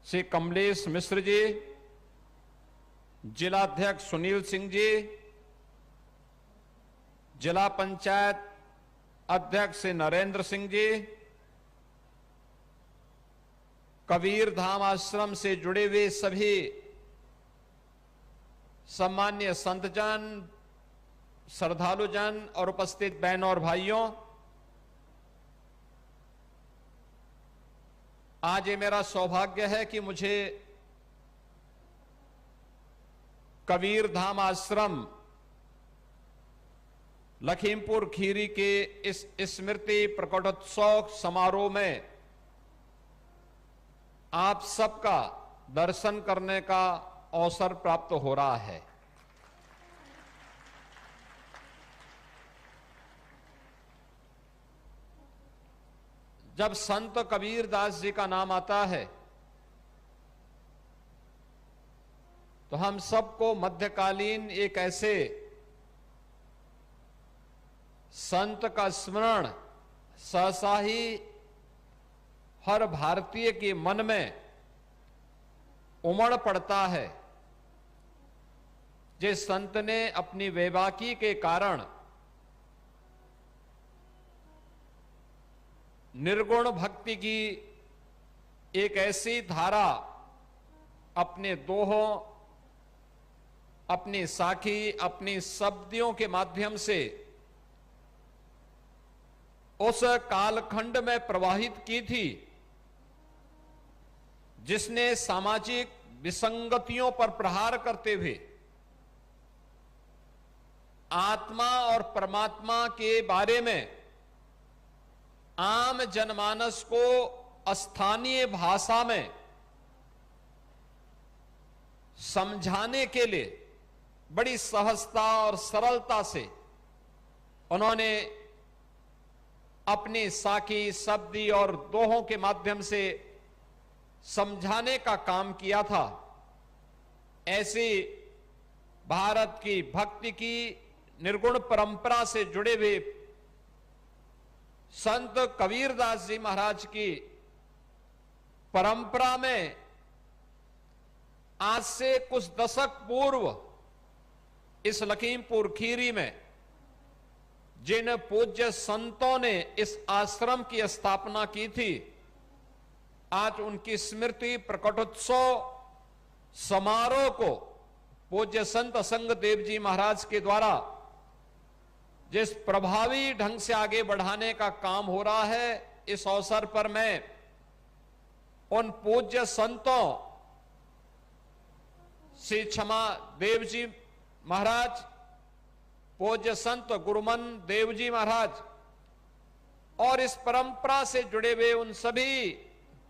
श्री कमलेश मिश्र जी, जिलाध्यक्ष सुनील सिंह जी, जिला पंचायत अध्यक्ष श्री नरेंद्र सिंह जी, कबीर धाम आश्रम से जुड़े हुए सभी सम्मान्य संतजन, श्रद्धालुजन और उपस्थित बहनों और भाइयों, आज ये मेरा सौभाग्य है कि मुझे कबीर धाम आश्रम लखीमपुर खीरी के इस स्मृति प्रकटोत्सव समारोह में आप सबका दर्शन करने का अवसर प्राप्त हो रहा है। जब संत कबीर दास जी का नाम आता है तो हम सबको मध्यकालीन एक ऐसे संत का स्मरण सहसा ही हर भारतीय के मन में उमड़ पड़ता है, जिस संत ने अपनी बेबाकी के कारण निर्गुण भक्ति की एक ऐसी धारा अपने दोहों, अपनी साखी, अपनी शब्दियों के माध्यम से उस कालखंड में प्रवाहित की थी, जिसने सामाजिक विसंगतियों पर प्रहार करते हुए आत्मा और परमात्मा के बारे में आम जनमानस को स्थानीय भाषा में समझाने के लिए बड़ी सहजता और सरलता से उन्होंने अपनी साखी, शब्दी और दोहों के माध्यम से समझाने का काम किया था। ऐसी भारत की भक्ति की निर्गुण परंपरा से जुड़े हुए संत कबीरदास जी महाराज की परंपरा में आज से कुछ दशक पूर्व इस लखीमपुर खीरी में जिन पूज्य संतों ने इस आश्रम की स्थापना की थी, आज उनकी स्मृति प्रकटोत्सव समारोह को पूज्य संत असंगदेव जी महाराज के द्वारा जिस प्रभावी ढंग से आगे बढ़ाने का काम हो रहा है, इस अवसर पर मैं उन पूज्य संतों श्री क्षमा देव जी महाराज, पूज्य संत गुरुमन देव जी महाराज और इस परंपरा से जुड़े हुए उन सभी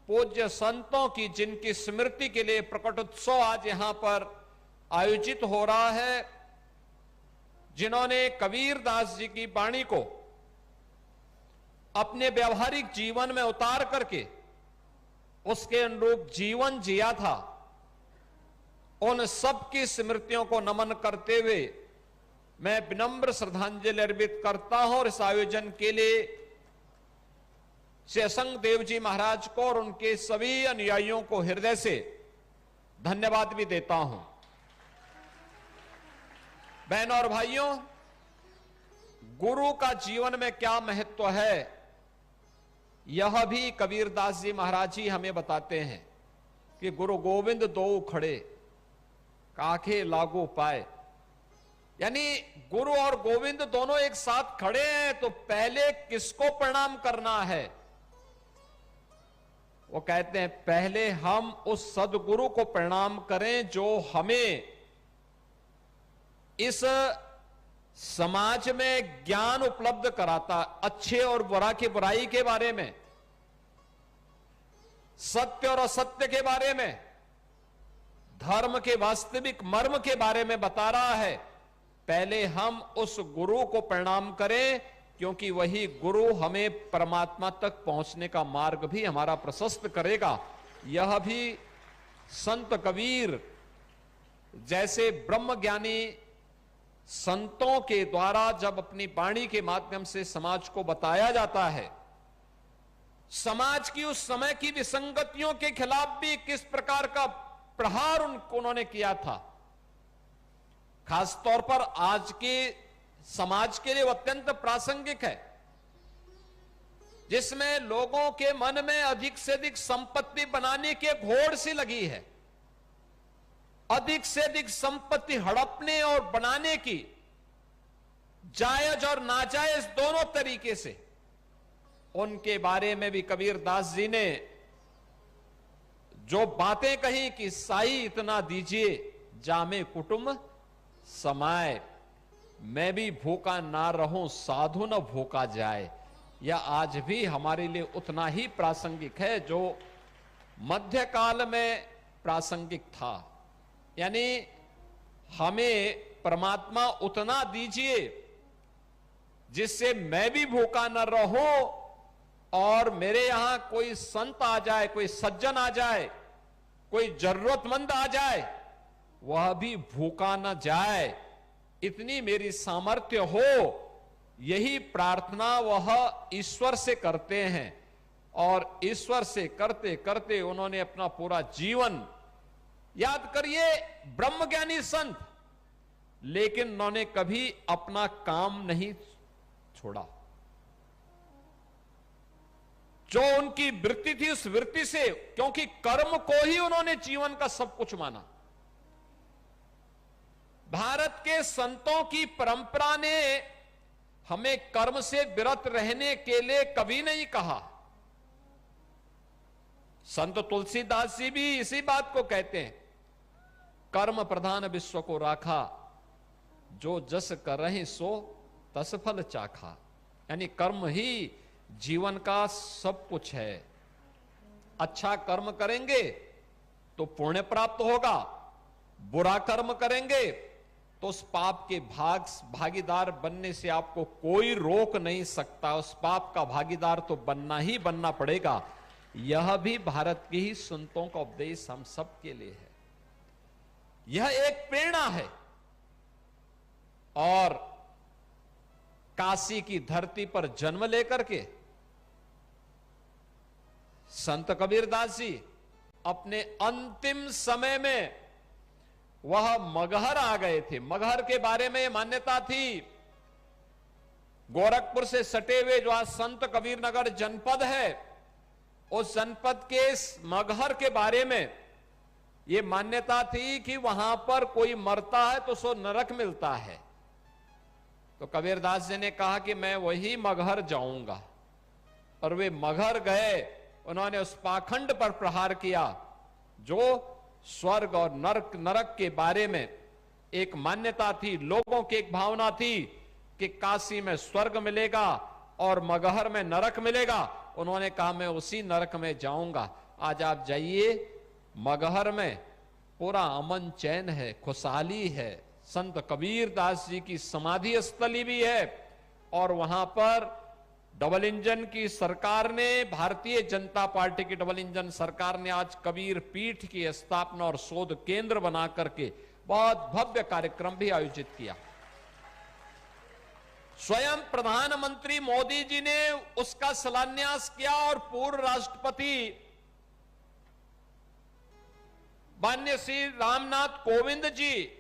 पूज्य संतों की जिनकी स्मृति के लिए प्रकटोत्सव आज यहां पर आयोजित हो रहा है, जिन्होंने कबीर दास जी की वाणी को अपने व्यवहारिक जीवन में उतार करके उसके अनुरूप जीवन जिया था, उन सब की स्मृतियों को नमन करते हुए मैं विनम्र श्रद्धांजलि अर्पित करता हूं और इस आयोजन के लिए श्री असंगदेव जी महाराज को और उनके सभी अनुयायियों को हृदय से धन्यवाद भी देता हूं। बहनों और भाइयों, गुरु का जीवन में क्या महत्व है, यह भी कबीरदास जी महाराज ही हमें बताते हैं कि गुरु गोविंद दो खड़े काखे लागू पाए, यानी गुरु और गोविंद दोनों एक साथ खड़े हैं तो पहले किसको प्रणाम करना है? वो कहते हैं पहले हम उस सदगुरु को प्रणाम करें जो हमें इस समाज में ज्ञान उपलब्ध कराता, अच्छे और बुरा की बुराई के बारे में, सत्य और असत्य के बारे में, धर्म के वास्तविक मर्म के बारे में बता रहा है। पहले हम उस गुरु को प्रणाम करें, क्योंकि वही गुरु हमें परमात्मा तक पहुंचने का मार्ग भी हमारा प्रशस्त करेगा। यह भी संत कबीर जैसे ब्रह्मज्ञानी संतों के द्वारा जब अपनी वाणी के माध्यम से समाज को बताया जाता है समाज की उस समय की विसंगतियों के खिलाफ भी किस प्रकार का प्रहार उन्होंने किया था। खासतौर पर आज के समाज के लिए वो अत्यंत प्रासंगिक है, जिसमें लोगों के मन में अधिक से अधिक संपत्ति बनाने की एक होड़ सी लगी है, अधिक से अधिक संपत्ति हड़पने और बनाने की, जायज और नाजायज दोनों तरीके से। उनके बारे में भी कबीर दास जी ने जो बातें कही कि साई इतना दीजिए जामे कुटुंब समाए, मैं भी भूखा ना रहूं साधु न भूखा जाए, यह आज भी हमारे लिए उतना ही प्रासंगिक है जो मध्यकाल में प्रासंगिक था। यानी हमें परमात्मा उतना दीजिए जिससे मैं भी भूखा न रहूं और मेरे यहां कोई संत आ जाए, कोई सज्जन आ जाए, कोई जरूरतमंद आ जाए, वह भी भूखा न जाए, इतनी मेरी सामर्थ्य हो। यही प्रार्थना वह ईश्वर से करते हैं और ईश्वर से करते करते उन्होंने अपना पूरा जीवन, याद करिए ब्रह्मज्ञानी संत, लेकिन उन्होंने कभी अपना काम नहीं छोड़ा। जो उनकी वृत्ति थी उस वृत्ति से, क्योंकि कर्म को ही उन्होंने जीवन का सब कुछ माना। भारत के संतों की परंपरा ने हमें कर्म से विरत रहने के लिए कभी नहीं कहा। संत तुलसीदास जी भी इसी बात को कहते हैं, कर्म प्रधान विश्व को राखा, जो जस कर रहे सो तस फल चाखा। यानी कर्म ही जीवन का सब कुछ है। अच्छा कर्म करेंगे तो पुण्य प्राप्त होगा, बुरा कर्म करेंगे तो उस पाप के भागीदार बनने से आपको कोई रोक नहीं सकता। उस पाप का भागीदार तो बनना ही बनना पड़ेगा। यह भी भारत के ही संतों का उपदेश हम सब के लिए है। यह एक प्रेरणा है। और काशी की धरती पर जन्म लेकर के संत कबीरदास जी अपने अंतिम समय में वह मगहर आ गए थे। मगहर के बारे में मान्यता थी, गोरखपुर से सटे हुए जो आज संत कबीरनगर जनपद है, उस जनपद के मगहर के बारे में यह मान्यता थी कि वहां पर कोई मरता है तो सो नरक मिलता है। तो कबीरदास जी ने कहा कि मैं वही मगहर जाऊंगा, और वे मगहर गए। उन्होंने उस पाखंड पर प्रहार किया जो स्वर्ग और नरक के बारे में एक मान्यता थी, लोगों की एक भावना थी कि काशी में स्वर्ग मिलेगा और मगहर में नरक मिलेगा। उन्होंने कहा मैं उसी नरक में जाऊंगा। आज आप जाइए, मगहर में पूरा अमन चैन है, खुशहाली है। संत कबीरदास जी की समाधि स्थली भी है, और वहां पर डबल इंजन की सरकार ने, भारतीय जनता पार्टी की डबल इंजन सरकार ने आज कबीर पीठ की स्थापना और शोध केंद्र बना करके बहुत भव्य कार्यक्रम भी आयोजित किया। स्वयं प्रधानमंत्री मोदी जी ने उसका शिलान्यास किया, और पूर्व राष्ट्रपति माननीय श्री रामनाथ कोविंद जी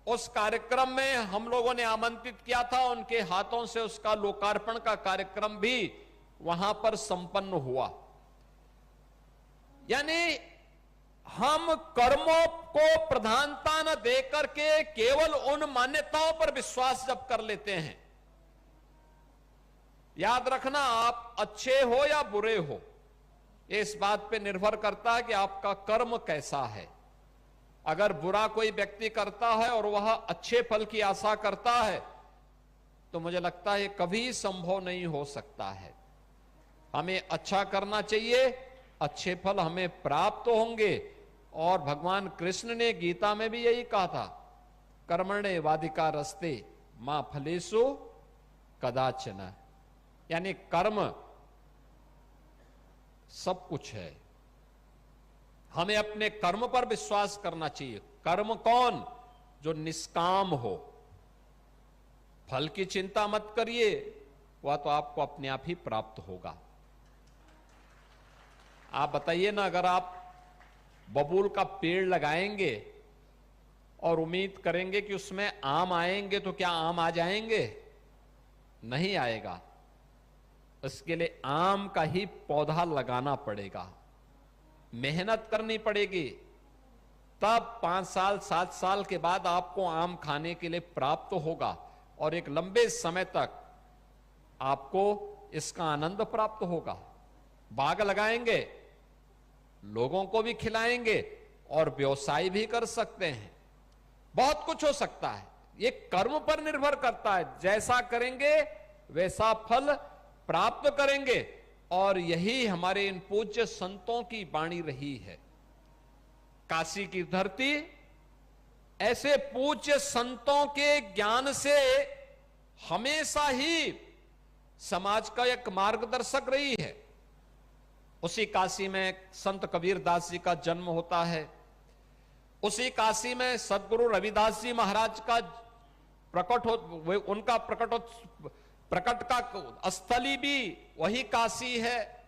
उस कार्यक्रम में हम लोगों ने आमंत्रित किया था। उनके हाथों से उसका लोकार्पण का कार्यक्रम भी वहां पर संपन्न हुआ। यानी हम कर्मों को प्रधानता न देकर के केवल उन मान्यताओं पर विश्वास जब कर लेते हैं, याद रखना आप अच्छे हो या बुरे हो, इस बात पे निर्भर करता है कि आपका कर्म कैसा है। अगर बुरा कोई व्यक्ति करता है और वह अच्छे फल की आशा करता है, तो मुझे लगता है कभी संभव नहीं हो सकता है। हमें अच्छा करना चाहिए, अच्छे फल हमें प्राप्त होंगे। और भगवान कृष्ण ने गीता में भी यही कहा था, कर्मणे वादिका रस्ते मां फलेषु कदाचन। यानी कर्म सब कुछ है, हमें अपने कर्म पर विश्वास करना चाहिए। कर्म कौन? जो निष्काम हो। फल की चिंता मत करिए, वह तो आपको अपने आप ही प्राप्त होगा। आप बताइए ना, अगर आप बबूल का पेड़ लगाएंगे और उम्मीद करेंगे कि उसमें आम आएंगे, तो क्या आम आ जाएंगे? नहीं आएगा। इसके लिए आम का ही पौधा लगाना पड़ेगा, मेहनत करनी पड़ेगी, तब 5 साल 7 साल के बाद आपको आम खाने के लिए प्राप्त होगा और एक लंबे समय तक आपको इसका आनंद प्राप्त होगा। बाग लगाएंगे, लोगों को भी खिलाएंगे और व्यवसाय भी कर सकते हैं। बहुत कुछ हो सकता है, ये कर्म पर निर्भर करता है। जैसा करेंगे वैसा फल प्राप्त करेंगे, और यही हमारे इन पूज्य संतों की वाणी रही है। काशी की धरती ऐसे पूज्य संतों के ज्ञान से हमेशा ही समाज का एक मार्गदर्शक रही है। उसी काशी में संत कबीरदास जी का जन्म होता है, उसी काशी में सदगुरु रविदास जी महाराज का उनका प्रकट का स्थली भी वही काशी है।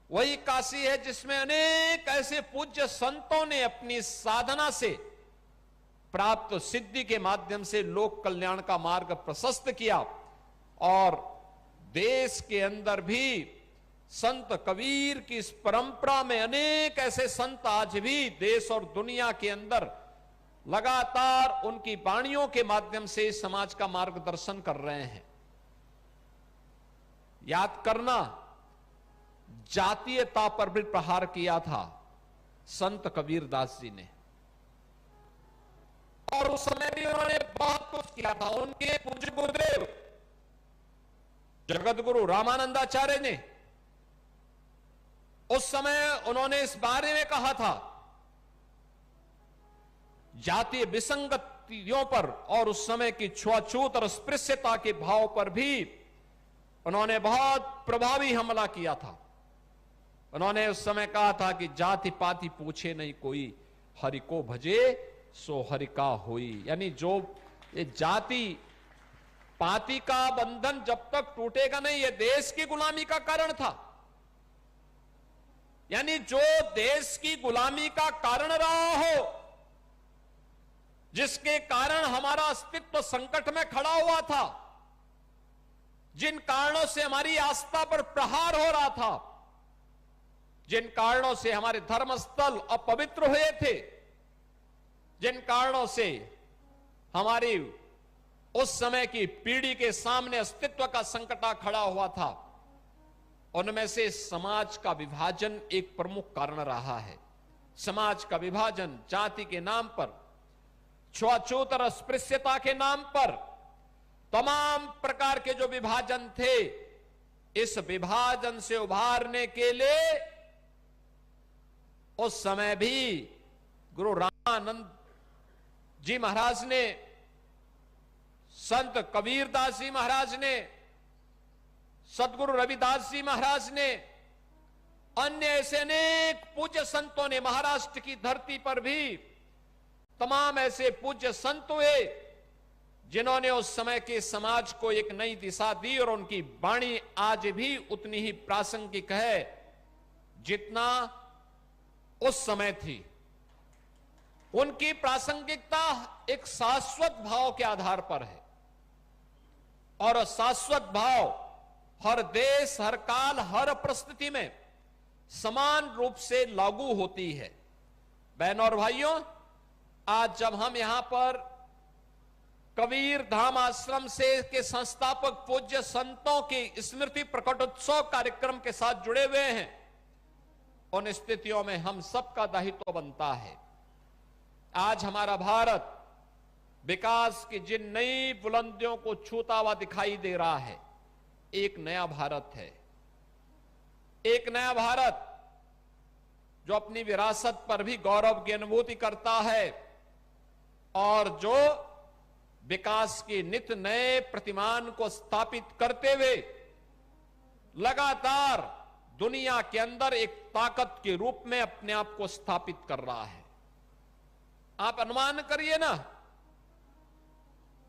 वही काशी है जिसमें अनेक ऐसे पूज्य संतों ने अपनी साधना से प्राप्त सिद्धि के माध्यम से लोक कल्याण का मार्ग प्रशस्त किया, और देश के अंदर भी संत कबीर की इस परंपरा में अनेक ऐसे संत आज भी देश और दुनिया के अंदर लगातार उनकी वाणियों के माध्यम से समाज का मार्गदर्शन कर रहे हैं। याद करना, जातीयता पर भी प्रहार किया था संत कबीरदास जी ने, और उस समय भी उन्होंने बहुत कुछ किया था। उनके पूज्य गुरुदेव जगत गुरु रामानंदाचार्य ने उस समय उन्होंने इस बारे में कहा था, जातीय विसंगतियों पर और उस समय की छुआछूत और अस्पृश्यता के भाव पर भी उन्होंने बहुत प्रभावी हमला किया था। उन्होंने उस समय कहा था कि जाति पाति पूछे नहीं कोई, हरि को भजे सो हरि का होई। यानी जो ये जाति पाति का बंधन जब तक टूटेगा नहीं, ये देश की गुलामी का कारण था। यानी जो देश की गुलामी का कारण रहा हो, जिसके कारण हमारा अस्तित्व संकट में खड़ा हुआ था, जिन कारणों से हमारी आस्था पर प्रहार हो रहा था, जिन कारणों से हमारे धर्मस्थल अपवित्र हुए थे, जिन कारणों से हमारी उस समय की पीढ़ी के सामने अस्तित्व का संकट खड़ा हुआ था, उनमें से समाज का विभाजन एक प्रमुख कारण रहा है। समाज का विभाजन जाति के नाम पर, छुआछूत और अस्पृश्यता के नाम पर, तमाम प्रकार के जो विभाजन थे, इस विभाजन से उभारने के लिए उस समय भी गुरु रामानंद जी महाराज ने, संत कबीरदास जी महाराज ने, सदगुरु रविदास जी महाराज ने, अन्य ऐसे अनेक पूज्य संतों ने, महाराष्ट्र की धरती पर भी तमाम ऐसे पूज्य संत हुए जिन्होंने उस समय के समाज को एक नई दिशा दी, और उनकी वाणी आज भी उतनी ही प्रासंगिक है जितना उस समय थी। उनकी प्रासंगिकता एक शाश्वत भाव के आधार पर है, और शाश्वत भाव हर देश, हर काल, हर परिस्थिति में समान रूप से लागू होती है। बहनों और भाइयों, आज जब हम यहां पर कबीर धाम आश्रम से के संस्थापक पूज्य संतों की स्मृति प्रकटोत्सव कार्यक्रम के साथ जुड़े हुए हैं, उन स्थितियों में हम सबका दायित्व बनता है। आज हमारा भारत विकास की जिन नई बुलंदियों को छूता हुआ दिखाई दे रहा है, एक नया भारत है। एक नया भारत जो अपनी विरासत पर भी गौरव की अनुभूति करता है, और जो विकास के नित नए प्रतिमान को स्थापित करते हुए लगातार दुनिया के अंदर एक ताकत के रूप में अपने आप को स्थापित कर रहा है। आप अनुमान करिए ना,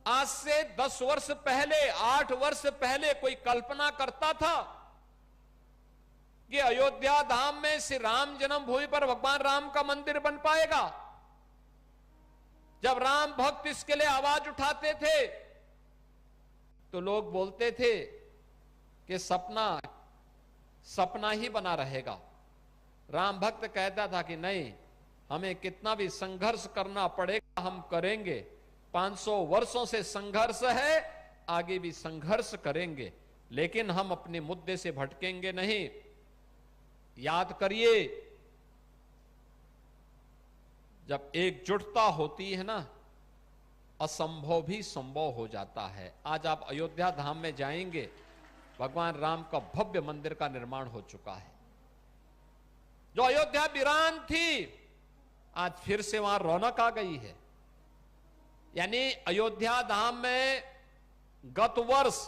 आज से 10 वर्ष पहले, 8 वर्ष पहले कोई कल्पना करता था कि अयोध्या धाम में श्री राम जन्मभूमि पर भगवान राम का मंदिर बन पाएगा। जब राम भक्त इसके लिए आवाज उठाते थे तो लोग बोलते थे कि सपना सपना ही बना रहेगा। राम भक्त कहता था कि नहीं, हमें कितना भी संघर्ष करना पड़ेगा हम करेंगे। 500 वर्षों से संघर्ष है, आगे भी संघर्ष करेंगे, लेकिन हम अपने मुद्दे से भटकेंगे नहीं। याद करिए, जब एकजुटता होती है ना, असंभव भी संभव हो जाता है। आज आप अयोध्या धाम में जाएंगे, भगवान राम का भव्य मंदिर का निर्माण हो चुका है। जो अयोध्या वीरान थी, आज फिर से वहां रौनक आ गई है। यानी अयोध्या धाम में गत वर्ष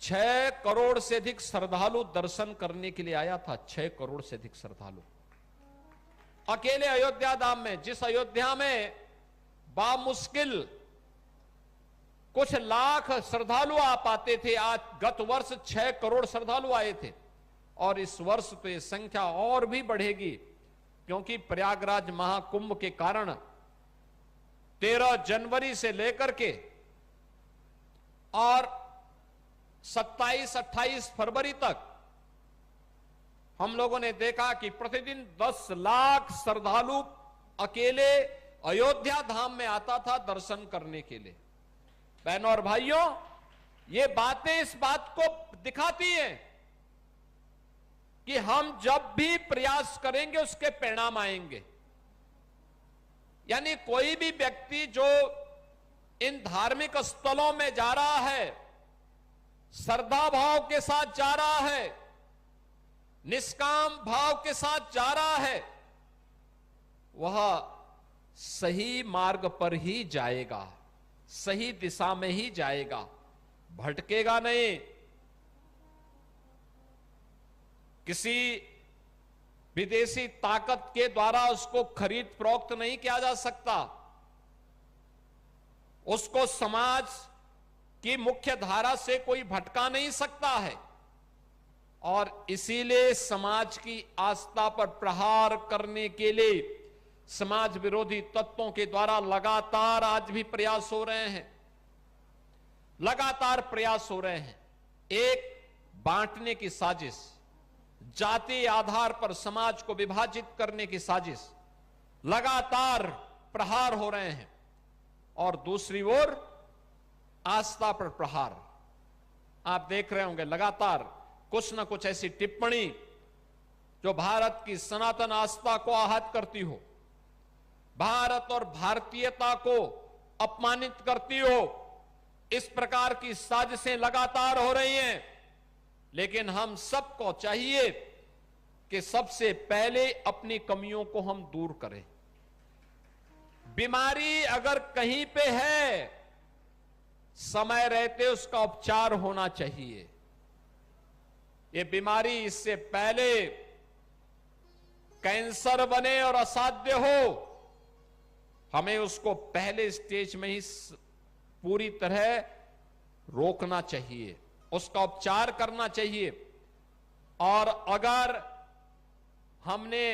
6 करोड़ से अधिक श्रद्धालु दर्शन करने के लिए आया था। 6 करोड़ से अधिक श्रद्धालु अकेले अयोध्या धाम में। जिस अयोध्या में बामुश्किल कुछ लाख श्रद्धालु आ पाते थे, आज गत वर्ष 6 करोड़ श्रद्धालु आए थे। और इस वर्ष तो ये संख्या और भी बढ़ेगी, क्योंकि प्रयागराज महाकुंभ के कारण 13 जनवरी से लेकर के और 27-28 फरवरी तक हम लोगों ने देखा कि प्रतिदिन 10 लाख श्रद्धालु अकेले अयोध्या धाम में आता था दर्शन करने के लिए। बहनों और भाइयों, ये बातें इस बात को दिखाती हैं कि हम जब भी प्रयास करेंगे उसके परिणाम आएंगे। यानी कोई भी व्यक्ति जो इन धार्मिक स्थलों में जा रहा है, श्रद्धा भाव के साथ जा रहा है, निष्काम भाव के साथ जा रहा है, वह सही मार्ग पर ही जाएगा, सही दिशा में ही जाएगा, भटकेगा नहीं। किसी विदेशी ताकत के द्वारा उसको खरीद फरोख्त नहीं किया जा सकता। उसको समाज की मुख्य धारा से कोई भटका नहीं सकता है। और इसीलिए समाज की आस्था पर प्रहार करने के लिए समाज विरोधी तत्वों के द्वारा लगातार आज भी प्रयास हो रहे हैं, लगातार प्रयास हो रहे हैं। एक बांटने की साजिश, जाति आधार पर समाज को विभाजित करने की साजिश, लगातार प्रहार हो रहे हैं। और दूसरी ओर आस्था पर प्रहार। आप देख रहे होंगे लगातार कुछ न कुछ ऐसी टिप्पणी जो भारत की सनातन आस्था को आहत करती हो, भारत और भारतीयता को अपमानित करती हो। इस प्रकार की साजिशें लगातार हो रही हैं। लेकिन हम सबको चाहिए कि सबसे पहले अपनी कमियों को हम दूर करें। बीमारी अगर कहीं पे है, समय रहते उसका उपचार होना चाहिए। ये बीमारी इससे पहले कैंसर बने और असाध्य हो, हमें उसको पहले स्टेज में ही पूरी तरह रोकना चाहिए, उसका उपचार करना चाहिए। और अगर हमने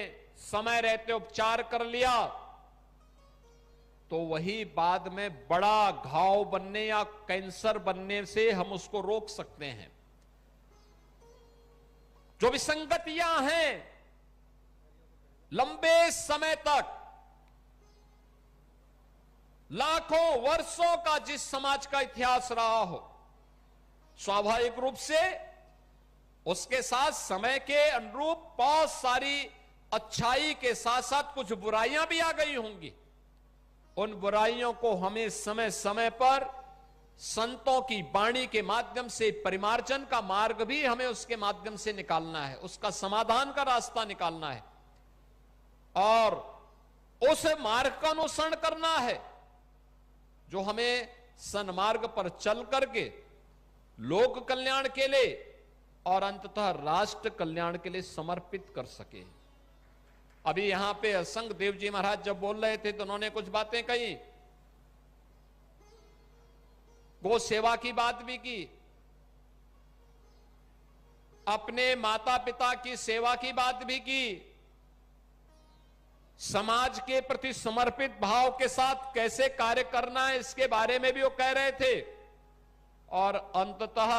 समय रहते उपचार कर लिया तो वही बाद में बड़ा घाव बनने या कैंसर बनने से हम उसको रोक सकते हैं। जो विसंगतियां हैं लंबे समय तक, लाखों वर्षों का जिस समाज का इतिहास रहा हो, स्वाभाविक रूप से उसके साथ समय के अनुरूप बहुत सारी अच्छाई के साथ साथ कुछ बुराइयां भी आ गई होंगी। उन बुराइयों को हमें समय समय पर संतों की वाणी के माध्यम से, परिमार्जन का मार्ग भी हमें उसके माध्यम से निकालना है, उसका समाधान का रास्ता निकालना है और उस मार्ग का अनुसरण करना है जो हमें सन्मार्ग पर चल करके लोक कल्याण के लिए और अंततः राष्ट्र कल्याण के लिए समर्पित कर सके। अभी यहां पे असंग देव जी महाराज जब बोल रहे थे तो उन्होंने कुछ बातें कही, गो सेवा की बात भी की। अपने माता पिता की सेवा की बात भी की, समाज के प्रति समर्पित भाव के साथ कैसे कार्य करना है इसके बारे में भी वो कह रहे थे। और अंततः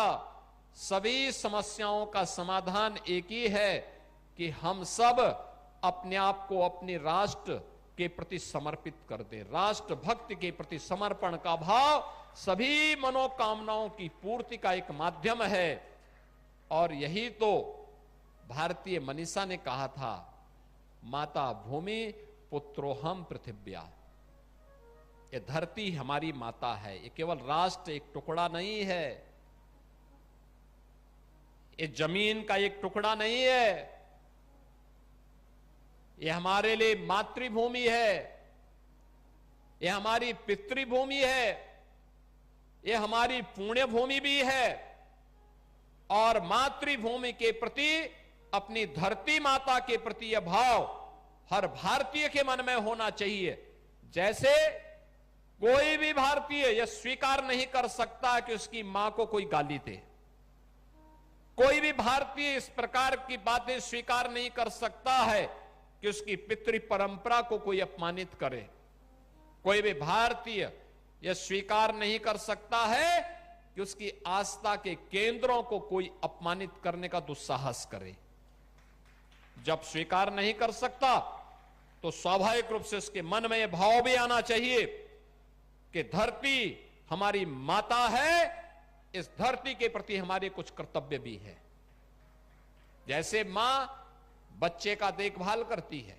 सभी समस्याओं का समाधान एक ही है कि हम सब अपने आप को अपने राष्ट्र के प्रति समर्पित कर दें। राष्ट्र भक्ति के प्रति समर्पण का भाव सभी मनोकामनाओं की पूर्ति का एक माध्यम है। और यही तो भारतीय मनीषा ने कहा था, माता भूमि पुत्रोहम पृथिव्या। ये धरती हमारी माता है, ये केवल राष्ट्र एक टुकड़ा नहीं है, ये जमीन का एक टुकड़ा नहीं है, ये हमारे लिए मातृभूमि है, ये हमारी पितृभूमि है, ये हमारी पुण्य भूमि भी है। और मातृभूमि के प्रति, अपनी धरती माता के प्रति यह भाव हर भारतीय के मन में होना चाहिए। जैसे कोई भी भारतीय यह स्वीकार नहीं कर सकता कि उसकी मां को कोई गाली दे, कोई भी भारतीय इस प्रकार की बातें स्वीकार नहीं कर सकता है कि उसकी पितृ परंपरा को कोई अपमानित करे। कोई भी भारतीय यह स्वीकार नहीं कर सकता है कि उसकी आस्था के केंद्रों को कोई अपमानित करने का दुस्साहस करे। जब स्वीकार नहीं कर सकता तो स्वाभाविक रूप से उसके मन में यह भाव भी आना चाहिए कि धरती हमारी माता है, इस धरती के प्रति हमारे कुछ कर्तव्य भी है। जैसे मां बच्चे का देखभाल करती है,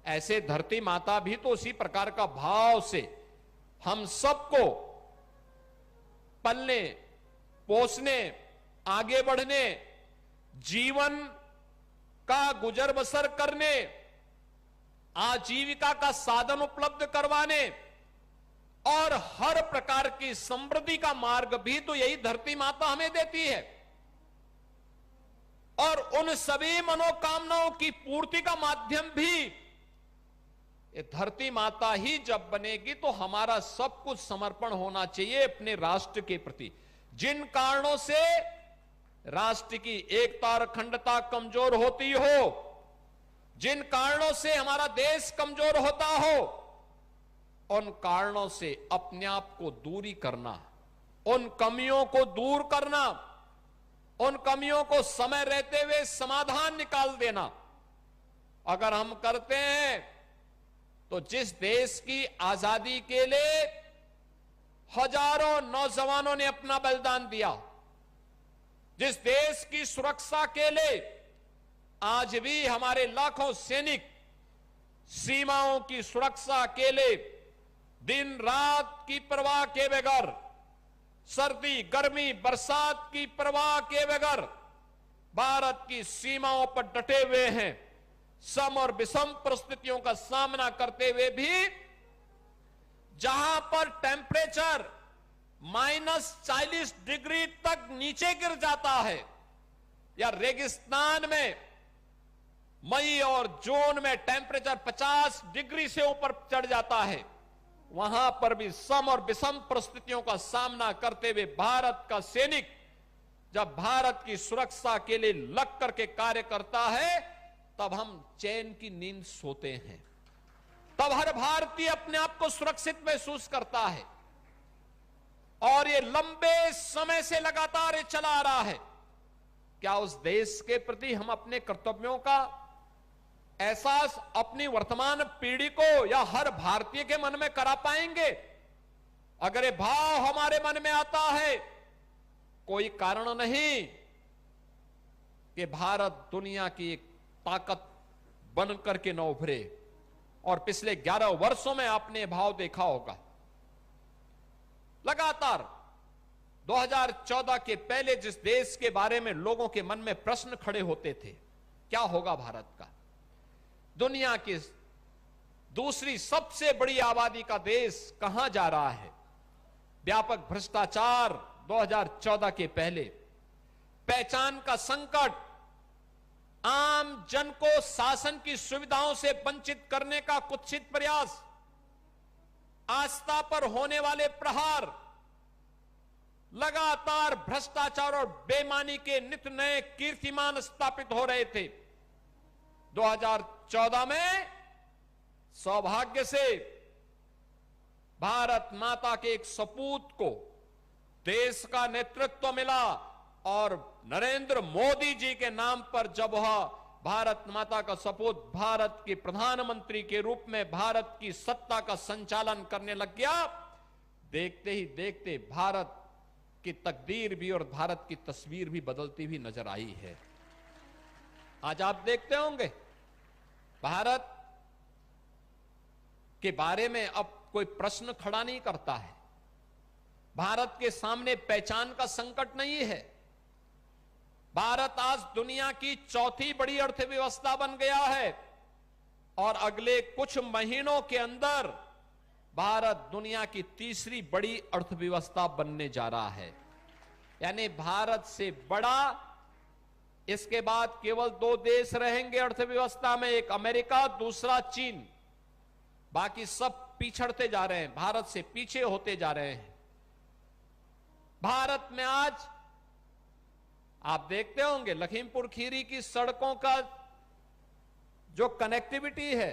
ऐसे धरती माता भी तो उसी प्रकार का भाव से हम सबको पलने, पोसने, आगे बढ़ने, जीवन का गुजर बसर करने, आजीविका का साधन उपलब्ध करवाने और हर प्रकार की समृद्धि का मार्ग भी तो यही धरती माता हमें देती है। और उन सभी मनोकामनाओं की पूर्ति का माध्यम भी ये धरती माता ही जब बनेगी तो हमारा सब कुछ समर्पण होना चाहिए अपने राष्ट्र के प्रति। जिन कारणों से राष्ट्र की एकता और अखंडता कमजोर होती हो, जिन कारणों से हमारा देश कमजोर होता हो, उन कारणों से अपने आप को दूरी करना, उन कमियों को दूर करना, उन कमियों को समय रहते हुए समाधान निकाल देना अगर हम करते हैं तो जिस देश की आजादी के लिए हजारों नौजवानों ने अपना बलिदान दिया, जिस देश की सुरक्षा के लिए आज भी हमारे लाखों सैनिक सीमाओं की सुरक्षा के लिए दिन रात की परवाह के बगैर, सर्दी गर्मी बरसात की परवाह के बगैर भारत की सीमाओं पर डटे हुए हैं, सम और विषम परिस्थितियों का सामना करते हुए भी जहां पर टेम्परेचर -40 डिग्री तक नीचे गिर जाता है या रेगिस्तान में मई और जून में टेम्परेचर 50 डिग्री से ऊपर चढ़ जाता है, वहां पर भी सम और विषम परिस्थितियों का सामना करते हुए भारत का सैनिक जब भारत की सुरक्षा के लिए लग करके कार्य करता है तब हम चैन की नींद सोते हैं, तब हर भारतीय अपने आप को सुरक्षित महसूस करता है। और ये लंबे समय से लगातार ये चला आ रहा है। क्या उस देश के प्रति हम अपने कर्तव्यों का एहसास अपनी वर्तमान पीढ़ी को या हर भारतीय के मन में करा पाएंगे? अगर ये भाव हमारे मन में आता है, कोई कारण नहीं कि भारत दुनिया की एक ताकत बन करके न उभरे। और पिछले 11 वर्षों में आपने भाव देखा होगा, लगातार 2014 के पहले जिस देश के बारे में लोगों के मन में प्रश्न खड़े होते थे, क्या होगा भारत का, दुनिया की दूसरी सबसे बड़ी आबादी का देश कहां जा रहा है, व्यापक भ्रष्टाचार 2014 के पहले, पहचान का संकट, आम जन को शासन की सुविधाओं से वंचित करने का कुत्सित प्रयास, आस्था पर होने वाले प्रहार, लगातार भ्रष्टाचार और बेईमानी के नित नए कीर्तिमान स्थापित हो रहे थे। 2014 में सौभाग्य से भारत माता के एक सपूत को देश का नेतृत्व मिला और नरेंद्र मोदी जी के नाम पर जब वह भारत माता का सपूत भारत के प्रधानमंत्री के रूप में भारत की सत्ता का संचालन करने लग गया, देखते ही देखते भारत की तकदीर भी और भारत की तस्वीर भी बदलती हुई नजर आई है। आज आप देखते होंगे भारत के बारे में अब कोई प्रश्न खड़ा नहीं करता है। भारत के सामने पहचान का संकट नहीं है। भारत आज दुनिया की चौथी बड़ी अर्थव्यवस्था बन गया है और अगले कुछ महीनों के अंदर भारत दुनिया की तीसरी बड़ी अर्थव्यवस्था बनने जा रहा है। यानी भारत से बड़ा इसके बाद केवल दो देश रहेंगे अर्थव्यवस्था में, एक अमेरिका, दूसरा चीन। बाकी सब पिछड़ते जा रहे हैं, भारत से पीछे होते जा रहे हैं। भारत में आज आप देखते होंगे लखीमपुर खीरी की सड़कों का जो कनेक्टिविटी है,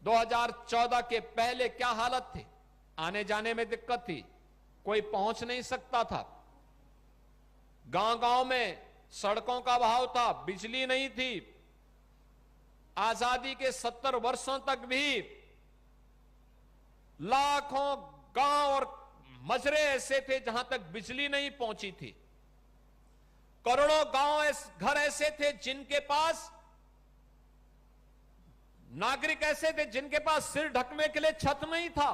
2014 के पहले क्या हालत थी। आने जाने में दिक्कत थी, कोई पहुंच नहीं सकता था। गांव गांव में सड़कों का अभाव था, बिजली नहीं थी। आजादी के 70 वर्षों तक भी लाखों गांव और मजरे ऐसे थे जहां तक बिजली नहीं पहुंची थी। करोड़ों घर ऐसे थे जिनके पास नागरिक ऐसे थे जिनके पास सिर ढकने के लिए छत नहीं था।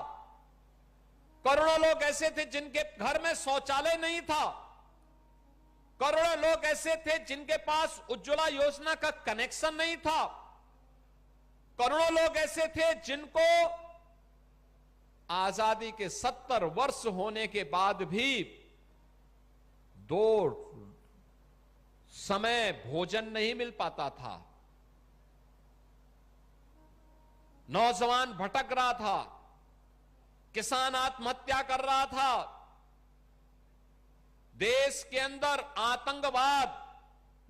करोड़ों लोग ऐसे थे जिनके घर में शौचालय नहीं था। करोड़ों लोग ऐसे थे जिनके पास उज्ज्वला योजना का कनेक्शन नहीं था। करोड़ों लोग ऐसे थे जिनको आजादी के 70 वर्ष होने के बाद भी 2 समय भोजन नहीं मिल पाता था। नौजवान भटक रहा था, किसान आत्महत्या कर रहा था। देश के अंदर आतंकवाद,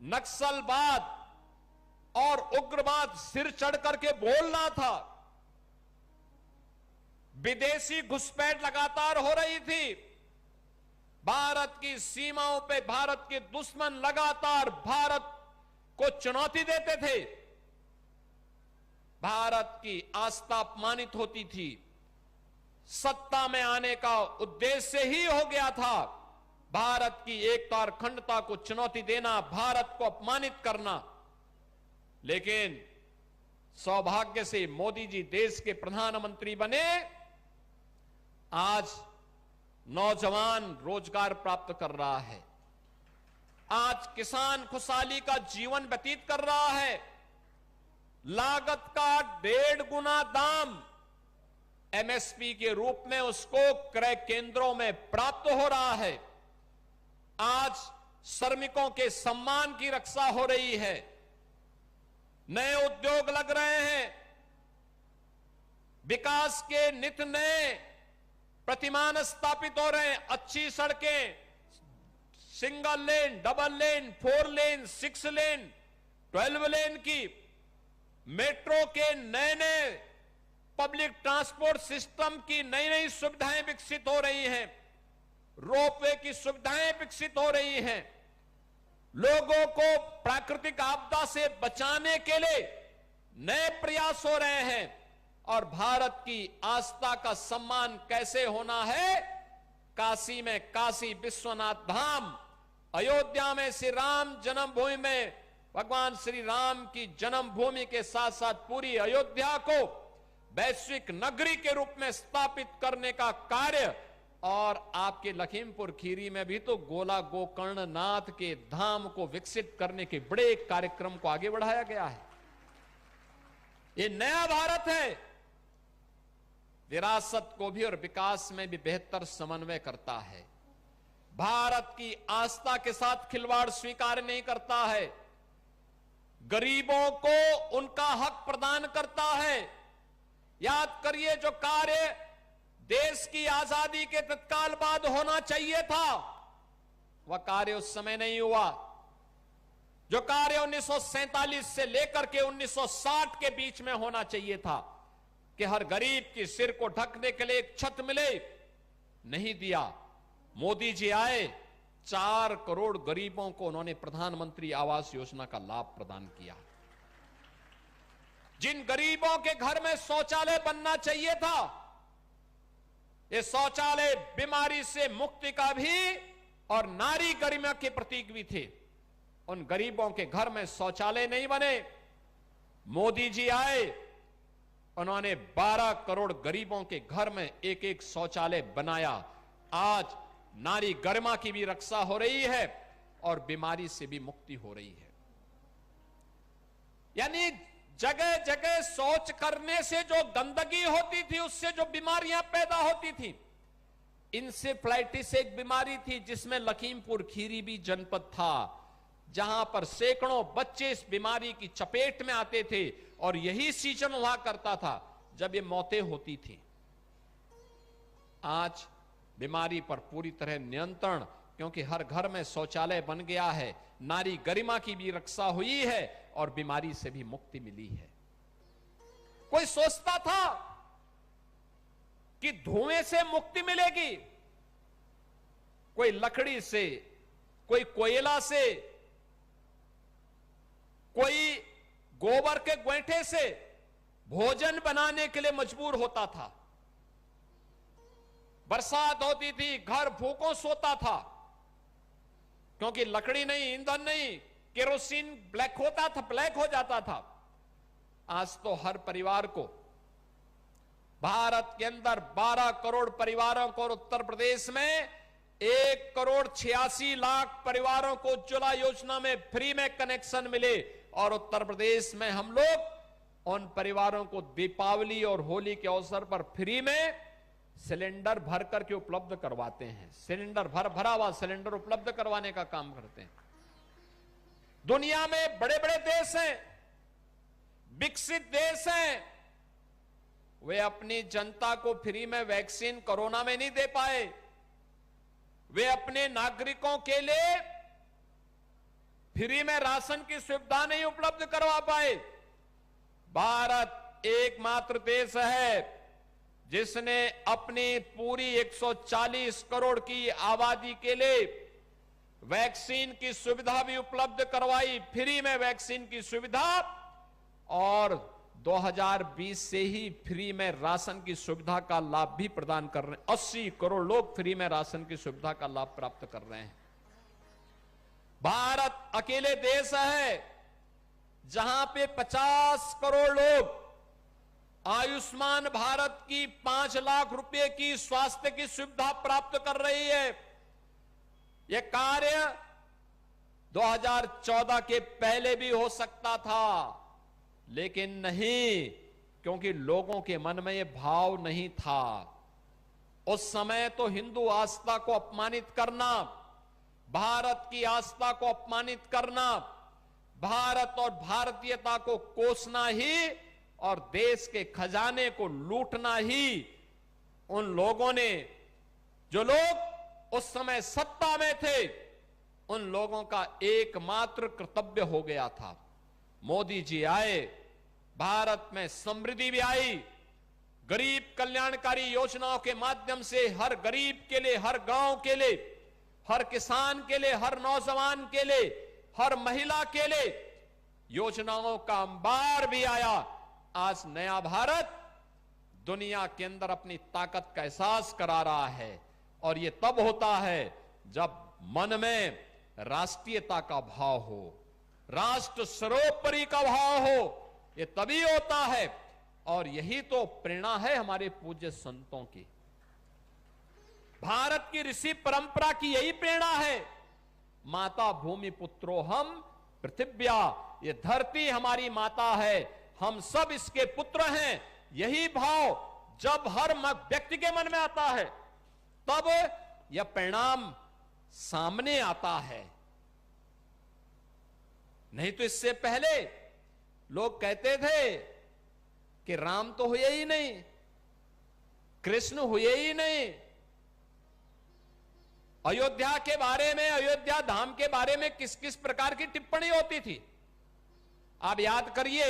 नक्सलवाद और उग्रवाद सिर चढ़ करके बोल रहा था। विदेशी घुसपैठ लगातार हो रही थी। भारत की सीमाओं पे भारत के दुश्मन लगातार भारत को चुनौती देते थे। भारत की आस्था अपमानित होती थी। सत्ता में आने का उद्देश्य ही हो गया था भारत की एकता और अखंडता को चुनौती देना, भारत को अपमानित करना। लेकिन सौभाग्य से मोदी जी देश के प्रधानमंत्री बने। आज नौजवान रोजगार प्राप्त कर रहा है। आज किसान खुशहाली का जीवन व्यतीत कर रहा है। लागत का 1.5 गुना दाम एमएसपी के रूप में उसको क्रय केंद्रों में प्राप्त हो रहा है। आज श्रमिकों के सम्मान की रक्षा हो रही है। नए उद्योग लग रहे हैं। विकास के नित नए प्रतिमान स्थापित हो रहे हैं। अच्छी सड़कें, सिंगल लेन, डबल लेन, 4 लेन, 6 लेन, 12 लेन की, मेट्रो के नए नए पब्लिक ट्रांसपोर्ट सिस्टम की नई नई सुविधाएं विकसित हो रही हैं। रोपवे की सुविधाएं विकसित हो रही हैं। लोगों को प्राकृतिक आपदा से बचाने के लिए नए प्रयास हो रहे हैं। और भारत की आस्था का सम्मान कैसे होना है? काशी में काशी विश्वनाथ धाम, अयोध्या में श्री राम जन्मभूमि में भगवान श्री राम की जन्मभूमि के साथ साथ पूरी अयोध्या को वैश्विक नगरी के रूप में स्थापित करने का कार्य। और आपके लखीमपुर खीरी में भी तो गोला गोकर्ण नाथ के धाम को विकसित करने के बड़े कार्यक्रम को आगे बढ़ाया गया है। ये नया भारत है। विरासत को भी और विकास में भी बेहतर समन्वय करता है। भारत की आस्था के साथ खिलवाड़ स्वीकार नहीं करता है। गरीबों को उनका हक प्रदान करता है। याद करिए जो कार्य देश की आजादी के तत्काल बाद होना चाहिए था, वह कार्य उस समय नहीं हुआ। जो कार्य 1947 से लेकर के 1960 के बीच में होना चाहिए था कि हर गरीब के सिर को ढकने के लिए एक छत मिले, नहीं दिया। मोदी जी आए, 4 करोड़ गरीबों को उन्होंने प्रधानमंत्री आवास योजना का लाभ प्रदान किया। जिन गरीबों के घर में शौचालय बनना चाहिए था, ये शौचालय बीमारी से मुक्ति का भी और नारी गरिमा के प्रतीक भी थे। उन गरीबों के घर में शौचालय नहीं बने। मोदी जी आए, उन्होंने 12 करोड़ गरीबों के घर में एक एक शौचालय बनाया। आज नारी गरिमा की भी रक्षा हो रही है और बीमारी से भी मुक्ति हो रही है। यानी जगह जगह शौच करने से जो गंदगी होती थी, उससे जो बीमारियां पैदा होती थी, इंसेफ्लाइटिस एक बीमारी थी जिसमें लखीमपुर खीरी भी जनपद था, जहां पर सैकड़ों बच्चे इस बीमारी की चपेट में आते थे और यही सीजन हुआ करता था जब ये मौतें होती थी। आज बीमारी पर पूरी तरह नियंत्रण, क्योंकि हर घर में शौचालय बन गया है, नारी गरिमा की भी रक्षा हुई है और बीमारी से भी मुक्ति मिली है। कोई सोचता था कि धुएं से मुक्ति मिलेगी, कोई लकड़ी से, कोई कोयला से, कोई गोबर के गोईठे से भोजन बनाने के लिए मजबूर होता था। बरसात होती थी, घर भूखों सोता था, क्योंकि लकड़ी नहीं, ईंधन नहीं, केरोसिन ब्लैक होता था, ब्लैक हो जाता था। आज तो हर परिवार को, भारत के अंदर 12 करोड़ परिवारों को और उत्तर प्रदेश में 1 करोड़ 86 लाख परिवारों को उज्ज्वला योजना में फ्री में कनेक्शन मिले। और उत्तर प्रदेश में हम लोग उन परिवारों को दीपावली और होली के अवसर पर फ्री में सिलेंडर भर करके उपलब्ध करवाते हैं। सिलेंडर भरा हुआ सिलेंडर उपलब्ध करवाने का काम करते हैं। दुनिया में बड़े बड़े देश हैं, विकसित देश हैं, वे अपनी जनता को फ्री में वैक्सीन कोरोना में नहीं दे पाए। वे अपने नागरिकों के लिए फ्री में राशन की सुविधा नहीं उपलब्ध करवा पाए। भारत एकमात्र देश है जिसने अपनी पूरी 140 करोड़ की आबादी के लिए वैक्सीन की सुविधा भी उपलब्ध करवाई, फ्री में वैक्सीन की सुविधा, और 2020 से ही फ्री में राशन की सुविधा का लाभ भी प्रदान कर रहे हैं। 80 करोड़ लोग फ्री में राशन की सुविधा का लाभ प्राप्त कर रहे हैं। भारत अकेले देश है जहां पे 50 करोड़ लोग आयुष्मान भारत की 5 लाख रुपए की स्वास्थ्य की सुविधा प्राप्त कर रही है। यह कार्य 2014 के पहले भी हो सकता था, लेकिन नहीं, क्योंकि लोगों के मन में यह भाव नहीं था। उस समय तो हिंदू आस्था को अपमानित करना, भारत की आस्था को अपमानित करना, भारत और भारतीयता को कोसना ही और देश के खजाने को लूटना ही उन लोगों ने, जो लोग उस समय सत्ता में थे, उन लोगों का एकमात्र कर्तव्य हो गया था। मोदी जी आए, भारत में समृद्धि भी आई, गरीब कल्याणकारी योजनाओं के माध्यम से हर गरीब के लिए, हर गांव के लिए, हर किसान के लिए, हर नौजवान के लिए, हर महिला के लिए योजनाओं का अंबार भी आया। आज नया भारत दुनिया के अंदर अपनी ताकत का एहसास करा रहा है, और यह तब होता है जब मन में राष्ट्रीयता का भाव हो, राष्ट्र सर्वोपरि का भाव हो। यह तभी होता है, और यही तो प्रेरणा है हमारे पूज्य संतों की। भारत की ऋषि परंपरा की यही प्रेरणा है। माता भूमि पुत्रो हम पृथिव्या, ये धरती हमारी माता है, हम सब इसके पुत्र हैं। यही भाव जब हर व्यक्ति के मन में आता है, तब यह परिणाम सामने आता है। नहीं तो इससे पहले लोग कहते थे कि राम तो हुए ही नहीं, कृष्ण हुए ही नहीं। अयोध्या के बारे में, अयोध्या धाम के बारे में किस किस प्रकार की टिप्पणी होती थी आप याद करिए।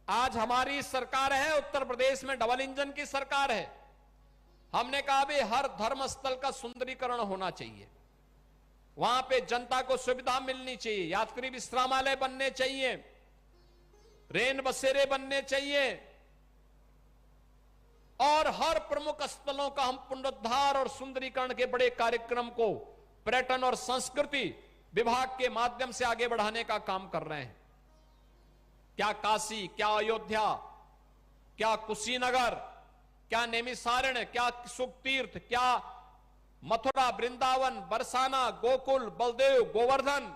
आज हमारी सरकार है, उत्तर प्रदेश में डबल इंजन की सरकार है। हमने कहा भी हर धर्म स्थल का सुंदरीकरण होना चाहिए, वहां पे जनता को सुविधा मिलनी चाहिए, यात्री विश्रामालय बनने चाहिए, रेन बसेरे बनने चाहिए, और हर प्रमुख स्थलों का हम पुनरुद्धार और सुंदरीकरण के बड़े कार्यक्रम को पर्यटन और संस्कृति विभाग के माध्यम से आगे बढ़ाने का काम कर रहे हैं। क्या काशी, क्या अयोध्या, क्या कुशीनगर, क्या नैमिषारण्य, क्या सुखतीर्थ, क्या मथुरा, वृंदावन, बरसाना, गोकुल, बलदेव, गोवर्धन,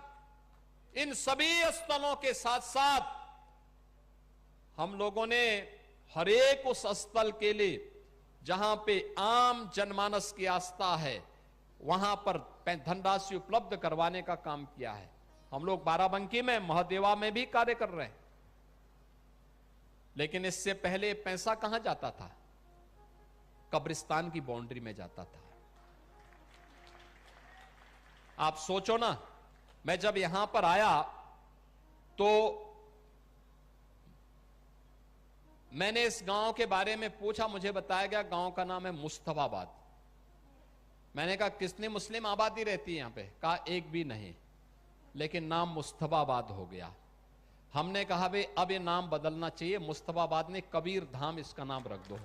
इन सभी स्थलों के साथ साथ हम लोगों ने हर एक उस स्थल के लिए जहां पे आम जनमानस की आस्था है वहां पर धनराशि उपलब्ध करवाने का काम किया है। हम लोग बाराबंकी में, महादेवा में भी कार्य कर रहे हैं। लेकिन इससे पहले पैसा कहां जाता था? कब्रिस्तान की बाउंड्री में जाता था। आप सोचो ना, मैं जब यहां पर आया तो मैंने इस गांव के बारे में पूछा, मुझे बताया गया गांव का नाम है मुस्तफाबाद। मैंने कहा कितनी मुस्लिम आबादी रहती है यहां पे? कहा एक भी नहीं, लेकिन नाम मुस्तफाबाद हो गया। हमने कहा भाई अब ये नाम बदलना चाहिए, मुस्तफाबाद ने कबीर धाम इसका नाम रख दो।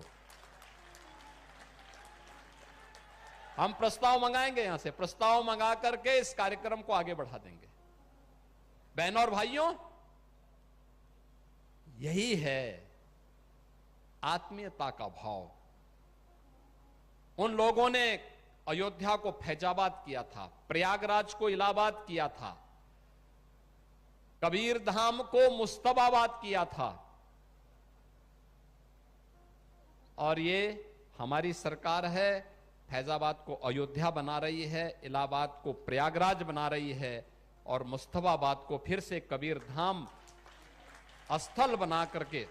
हम प्रस्ताव मंगाएंगे, यहां से प्रस्ताव मंगा करके इस कार्यक्रम को आगे बढ़ा देंगे। बहनों और भाइयों, यही है आत्मीयता का भाव। उन लोगों ने अयोध्या को फैजाबाद किया था, प्रयागराज को इलाहाबाद किया था, कबीर धाम को मुस्तफाबाद किया था। और ये हमारी सरकार है, फैजाबाद को अयोध्या बना रही है, इलाहाबाद को प्रयागराज बना रही है, और मुस्तफाबाद को फिर से कबीर धाम स्थल बना करके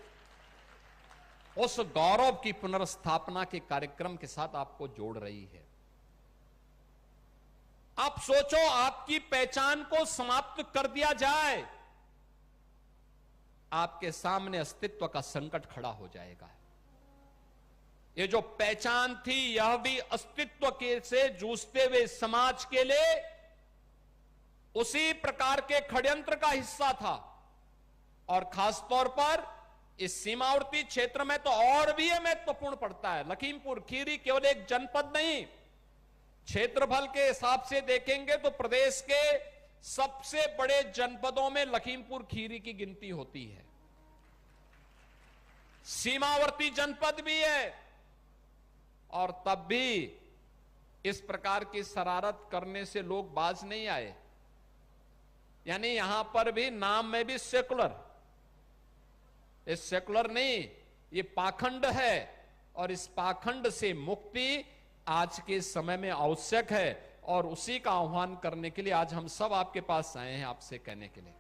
उस गौरव की पुनर्स्थापना के कार्यक्रम के साथ आपको जोड़ रही है। आप सोचो, आपकी पहचान को समाप्त कर दिया जाए, आपके सामने अस्तित्व का संकट खड़ा हो जाएगा। ये जो पहचान थी, यह भी अस्तित्व के से जूझते हुए समाज के लिए उसी प्रकार के षड्यंत्र का हिस्सा था। और खासतौर पर इस सीमावर्ती क्षेत्र में तो और भी यह महत्वपूर्ण पड़ता है। लखीमपुर खीरी केवल एक जनपद नहीं, क्षेत्रफल के हिसाब से देखेंगे तो प्रदेश के सबसे बड़े जनपदों में लखीमपुर खीरी की गिनती होती है। सीमावर्ती जनपद भी है, और तब भी इस प्रकार की शरारत करने से लोग बाज नहीं आए। यानी यहां पर भी नाम में भी सेकुलर, ये सेकुलर नहीं, ये पाखंड है, और इस पाखंड से मुक्ति आज के समय में आवश्यक है। और उसी का आह्वान करने के लिए आज हम सब आपके पास आए हैं, आपसे कहने के लिए।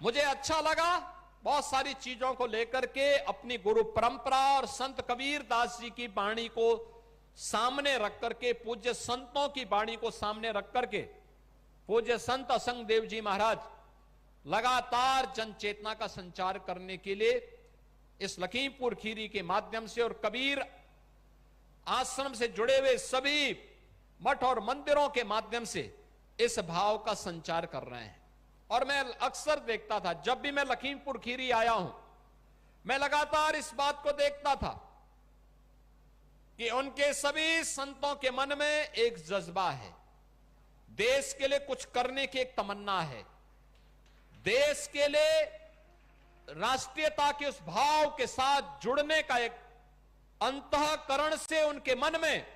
मुझे अच्छा लगा बहुत सारी चीजों को लेकर के अपनी गुरु परंपरा और संत कबीर दास जी की वाणी को सामने रख करके, पूज्य संतों की वाणी को सामने रख करके, पूज्य संत असंग देव जी महाराज लगातार जन चेतना का संचार करने के लिए इस लखीमपुर खीरी के माध्यम से और कबीर आश्रम से जुड़े हुए सभी मठ और मंदिरों के माध्यम से इस भाव का संचार कर रहे हैं। और मैं अक्सर देखता था, जब भी मैं लखीमपुर खीरी आया हूं, मैं लगातार इस बात को देखता था कि उनके सभी संतों के मन में एक जज्बा है, देश के लिए कुछ करने की एक तमन्ना है, देश के लिए राष्ट्रीयता के उस भाव के साथ जुड़ने का एक अंतःकरण से उनके मन में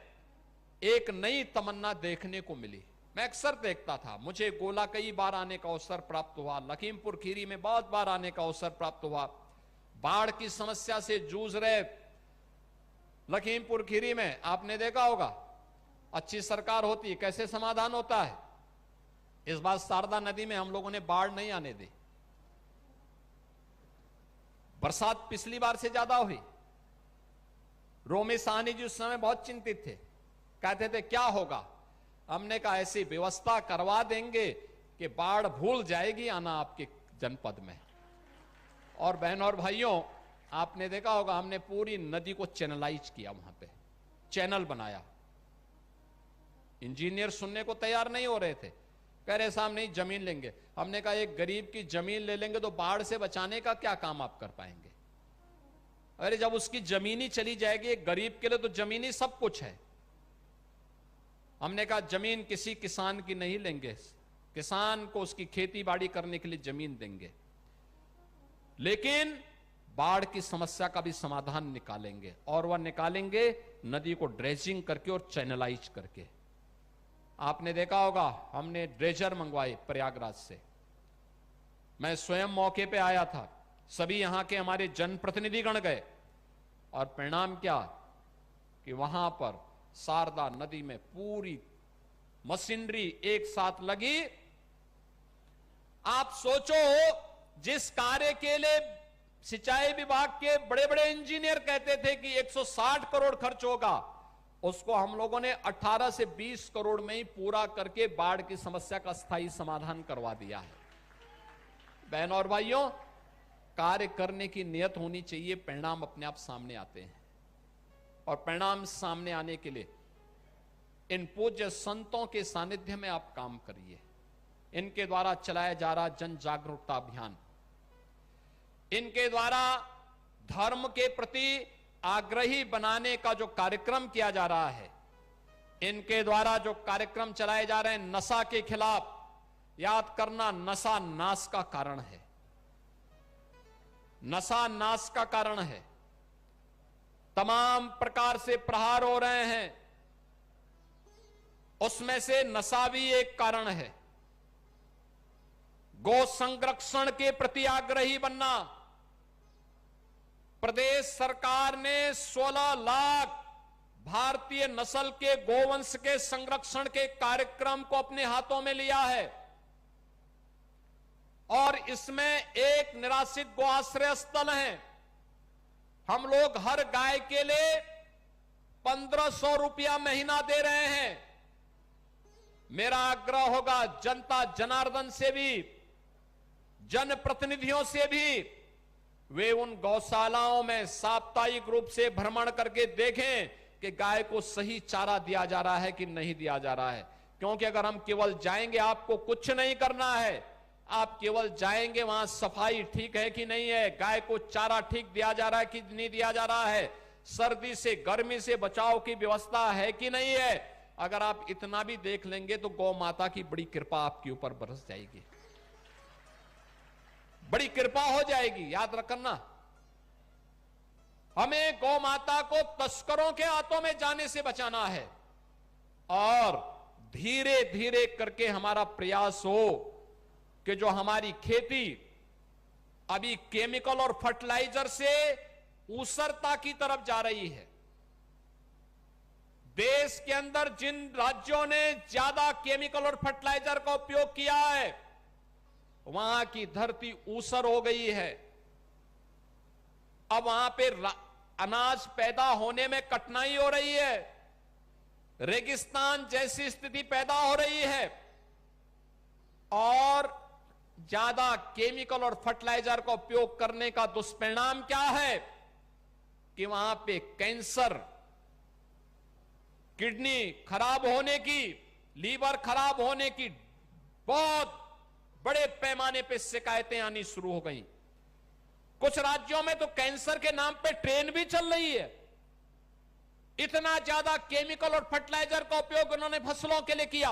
एक नई तमन्ना देखने को मिली। मैं अक्सर देखता था, मुझे गोला कई बार आने का अवसर प्राप्त हुआ, लखीमपुर खीरी में बहुत बार आने का अवसर प्राप्त हुआ। बाढ़ की समस्या से जूझ रहे लखीमपुर खीरी में आपने देखा होगा, अच्छी सरकार होती है कैसे समाधान होता है। इस बार शारदा नदी में हम लोगों ने बाढ़ नहीं आने दी, बरसात पिछली बार से ज्यादा हुई, रोमी साहनी जी उस समय बहुत चिंतित थे, कहते थे क्या होगा। हमने कहा ऐसी व्यवस्था करवा देंगे कि बाढ़ भूल जाएगी आना आपके जनपद में। और बहनों और भाइयों, आपने देखा होगा हमने पूरी नदी को चैनलाइज किया, वहां पे चैनल बनाया। इंजीनियर सुनने को तैयार नहीं हो रहे थे, कह रहे साहब नहीं जमीन लेंगे। हमने कहा एक गरीब की जमीन ले लेंगे तो बाढ़ से बचाने का क्या काम आप कर पाएंगे। अरे जब उसकी जमीन ही चली जाएगी, एक गरीब के लिए तो जमीन ही सब कुछ है। हमने कहा जमीन किसी किसान की नहीं लेंगे, किसान को उसकी खेती बाड़ी करने के लिए जमीन देंगे, लेकिन बाढ़ की समस्या का भी समाधान निकालेंगे। और वह निकालेंगे नदी को ड्रेजिंग करके और चैनलाइज करके। आपने देखा होगा हमने ड्रेजर मंगवाए प्रयागराज से, मैं स्वयं मौके पे आया था, सभी यहां के हमारे जनप्रतिनिधिगण गए, और परिणाम क्या कि वहां पर शारदा नदी में पूरी मशीनरी एक साथ लगी। आप सोचो, जिस कार्य के लिए सिंचाई विभाग के बड़े बड़े इंजीनियर कहते थे कि 160 करोड़ खर्च होगा, उसको हम लोगों ने 18 से 20 करोड़ में ही पूरा करके बाढ़ की समस्या का स्थायी समाधान करवा दिया है। बहनों और भाइयों, कार्य करने की नियत होनी चाहिए, परिणाम अपने आप सामने आते हैं। और परिणाम सामने आने के लिए इन पूज्य संतों के सानिध्य में आप काम करिए। इनके द्वारा चलाया जा रहा जन जागरूकता अभियान, इनके द्वारा धर्म के प्रति आग्रही बनाने का जो कार्यक्रम किया जा रहा है, इनके द्वारा जो कार्यक्रम चलाए जा रहे हैं नशा के खिलाफ, याद करना नशा नाश का कारण है, नशा नाश का कारण है। तमाम प्रकार से प्रहार हो रहे हैं, उसमें से नशा भी एक कारण है। गौ संरक्षण के प्रति आग्रही बनना, प्रदेश सरकार ने 16 लाख भारतीय नस्ल के गोवंश के संरक्षण के कार्यक्रम को अपने हाथों में लिया है, और इसमें एक निराश्रित गो आश्रय स्थल है। हम लोग हर गाय के लिए 1500 रुपया महीना दे रहे हैं। मेरा आग्रह होगा जनता जनार्दन से भी, जनप्रतिनिधियों से भी, वे उन गौशालाओं में साप्ताहिक रूप से भ्रमण करके देखें कि गाय को सही चारा दिया जा रहा है कि नहीं दिया जा रहा है। क्योंकि अगर हम केवल जाएंगे, आपको कुछ नहीं करना है, आप केवल जाएंगे वहां सफाई ठीक है कि नहीं है, गाय को चारा ठीक दिया जा रहा है कि नहीं दिया जा रहा है, सर्दी से गर्मी से बचाव की व्यवस्था है कि नहीं है, अगर आप इतना भी देख लेंगे तो गौ माता की बड़ी कृपा आपके ऊपर बरस जाएगी, बड़ी कृपा हो जाएगी। याद रखना, हमें गौ माता को तस्करों के हाथों में जाने से बचाना है, और धीरे धीरे करके हमारा प्रयास हो कि जो हमारी खेती अभी केमिकल और फर्टिलाइजर से ऊसरता की तरफ जा रही है, देश के अंदर जिन राज्यों ने ज्यादा केमिकल और फर्टिलाइजर का उपयोग किया है, वहां की धरती ऊसर हो गई है। अब वहां पे अनाज पैदा होने में कठिनाई हो रही है, रेगिस्तान जैसी स्थिति पैदा हो रही है, और ज्यादा केमिकल और फर्टिलाइजर का उपयोग करने का दुष्परिणाम क्या है कि वहां पे कैंसर, किडनी खराब होने की, लीवर खराब होने की बहुत बड़े पैमाने पे शिकायतें आनी शुरू हो गई। कुछ राज्यों में तो कैंसर के नाम पे ट्रेन भी चल रही है। इतना ज्यादा केमिकल और फर्टिलाइजर का उपयोग उन्होंने फसलों के लिए किया।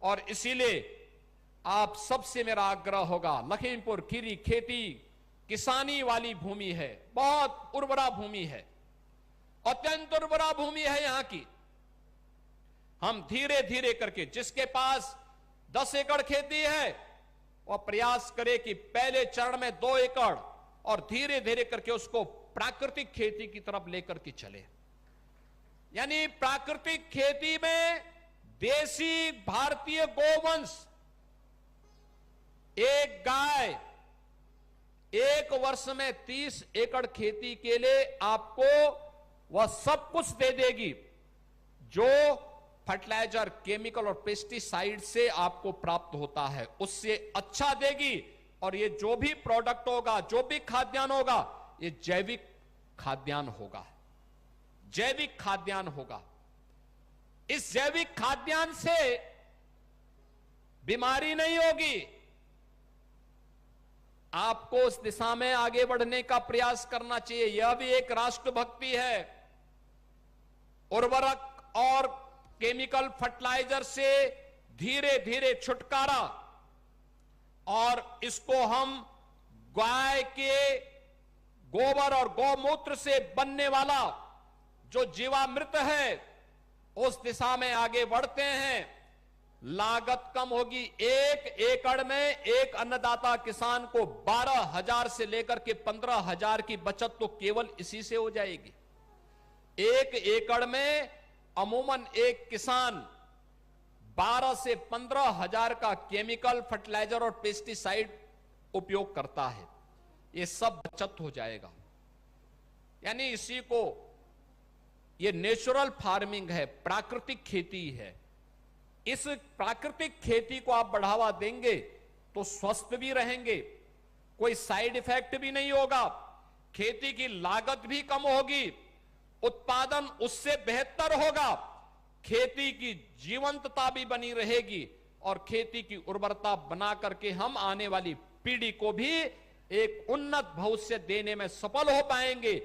और इसीलिए आप सबसे मेरा आग्रह होगा, लखीमपुर खीरी खेती किसानी वाली भूमि है, बहुत उर्वरा भूमि है, अत्यंत उर्वरा भूमि है यहां की। हम धीरे धीरे करके, जिसके पास 10 एकड़ खेती है वह प्रयास करे कि पहले चरण में 2 एकड़, और धीरे धीरे करके उसको प्राकृतिक खेती की तरफ लेकर के चले। यानी प्राकृतिक खेती में देसी भारतीय गोवंश, एक गाय 1 वर्ष में 30 एकड़ खेती के लिए आपको वह सब कुछ दे देगी जो फर्टिलाइजर, केमिकल और पेस्टिसाइड से आपको प्राप्त होता है, उससे अच्छा देगी। और ये जो भी प्रोडक्ट होगा, जो भी खाद्यान्न होगा, ये जैविक खाद्यान्न होगा, जैविक खाद्यान्न होगा। इस जैविक खाद्यान्न से बीमारी नहीं होगी। आपको उस दिशा में आगे बढ़ने का प्रयास करना चाहिए। यह भी एक राष्ट्रभक्ति है। उर्वरक और केमिकल फर्टिलाइजर से धीरे धीरे छुटकारा, और इसको हम गाय के गोबर और गौमूत्र से बनने वाला जो जीवामृत है, उस दिशा में आगे बढ़ते हैं। लागत कम होगी। 1 एकड़ में एक अन्नदाता किसान को 12,000 से लेकर के 15,000 की बचत तो केवल इसी से हो जाएगी। 1 एकड़ में अमूमन एक किसान 12 से 15,000 का केमिकल फर्टिलाइजर और पेस्टिसाइड उपयोग करता है। ये सब बचत हो जाएगा। यानी इसी को, ये नेचुरल फार्मिंग है, प्राकृतिक खेती है। इस प्राकृतिक खेती को आप बढ़ावा देंगे तो स्वस्थ भी रहेंगे, कोई साइड इफेक्ट भी नहीं होगा, खेती की लागत भी कम होगी, उत्पादन उससे बेहतर होगा, खेती की जीवंतता भी बनी रहेगी, और खेती की उर्वरता बना करके हम आने वाली पीढ़ी को भी एक उन्नत भविष्य देने में सफल हो पाएंगे।